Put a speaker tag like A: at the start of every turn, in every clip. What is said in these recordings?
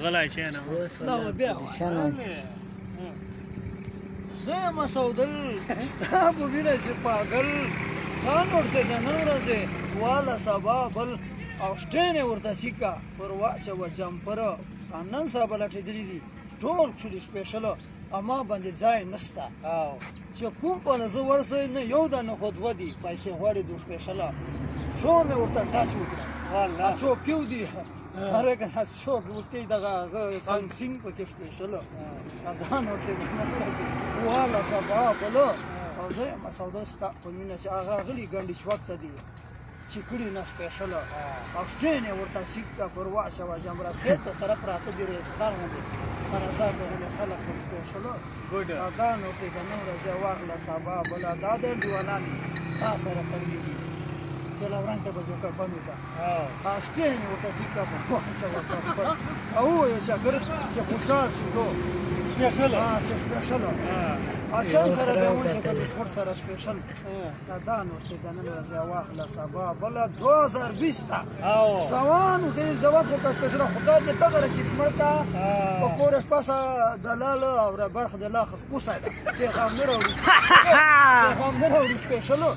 A: غلی کښېنه
B: دغه بیا زه یم سودل ستا په مینه چې پاگل دا نور ته د نن ورځې واله سبا بل او شټین یې ورته سیکه پر واچوه جمپره نن سبا لټېدلي دي ټول کښلي سپېشله اما باندې ځای نسته چې کوم پله زه ورسئ نه یو ده نه خو دوه دي پیسې غواړي دو سپېشله څو مې ورته ټچ وکړه څوک کیو دي هره کنه څوک ورته دغه هغه سنګ پکې سپېشله دا نور ته د نن ورځې واله سبا بله او زه یم سودا ستا په مینه چې هغه راغلي ګنډې چوک ته دي چې کړي نه سپېشله او شټین یې ورته سیکه پر واچوه جمره سیټ سره پراته دي ریسخان غوندې پر ازاد غوندې خلک پر سپېشله او دا نو ته د نن ورځې واخله سبا بله دا د ډیوانان دي تا سره تړلي دي چې لورنګ ته به جوکه بند وکړه شټین یې ورته سیکه پر واچوه جمپر او وویل چکر چې خوشحال شي دو چې سپېشله چای سره به ونیسه که بسکوټ سره سپېشل دا نور ته د نن ورځې واخله سبا بله 2020 ته سوان ورته یې ځواب وکړه سپېشله خدای دې دغه رقیب مړ کړه په کور شپاسه دلاله او برخه د لا خس کوسه ده پیغام نه راوړي سپېشلو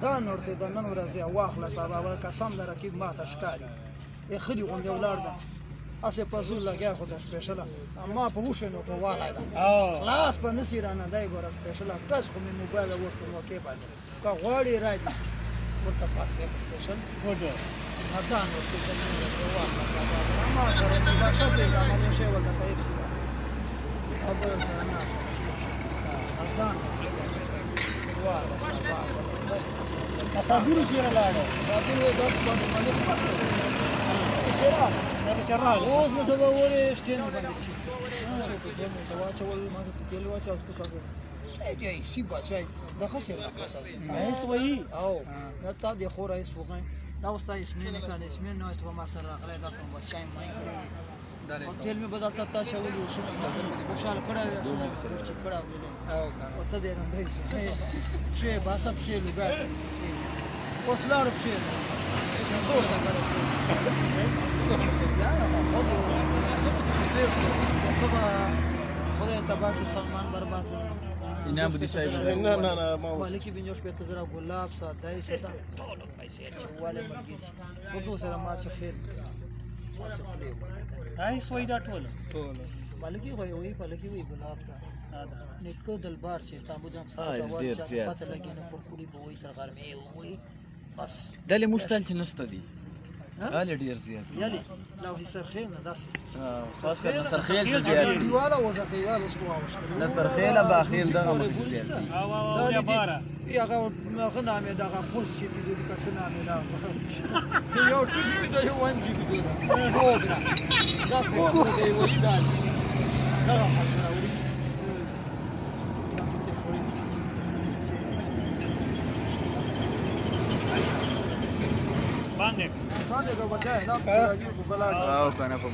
B: دا نور ته د نن ورځې واخله سبا بله قسم د رقیب ماته ښکاري یې خلي غوندې ولاړ ده اسې په زور لګیا خو د سپېشله اما په وښې نوټو والی ده خلاص به نسي رانه دی ګوره سپېشله ټچ خو مې موبایل اوس په موقع باندې که غواړې رای دي شي ورته پاس کوې په سپېشل دا نور ته د نن ورځې واخله سبا اما سره مې بخښه پرېږده اما یو شی ورته په ایپ سي او بل سره ناست دا نور ته د نن ورځې واخله سبا صابرو چېرې لاړه صابرو یې داسې باندې ملک پاسته چېرې اوس مو سبا ورې شټین باندې چې څه واچول ما ته تیل واچول څه څه دی سی بچای دا خسر نه خاصه ایس وای او دا تا دی خو رئیس وګای دا وستا اسمه نه کړه اسمه نو است په ما سره راغلی دا کوم بچای مې کړی او تیل مې بدلتا تا چول یو شنو خوشاله کړه چې کړه او ته دې رنګ شي باسه شي لګا اوس لاړ شي څو څه کړه خدای تبارک سلمان برباد
C: انعام بدي صاحب
B: نه مالکی بنجوش په تزرا ګلاب ساده ساده ټول پیسې چې واله مرګي ودو سره ما څه خیر واسه خلې
A: هاي سوي دا ټول
B: مالکی وي پالکی وي ګلاب تا نیکو دلبار چې تابو جام څه وایي چې پته لګي نه پر کړي بوې تر غرمه وي بس
C: دلې مشتل چې نسته دي هالي ډیر زیات
B: یالي لو هي سرخیل نه داسې
C: خاص کر سرخیل ته زیات
B: دیواله وځه دیواله اوس کوه
C: نه سرخیل به اخیل دغه مخ زیات
A: او یا بارا
B: هغه هغه نامې دغه پوسټ چې دی د کښ نامې دا یو ټیزي دی یو وان جی دی دا کوم دی وای دا
A: باندې
B: باندې دا بچای دا راځي په بلاد
C: راو کنه په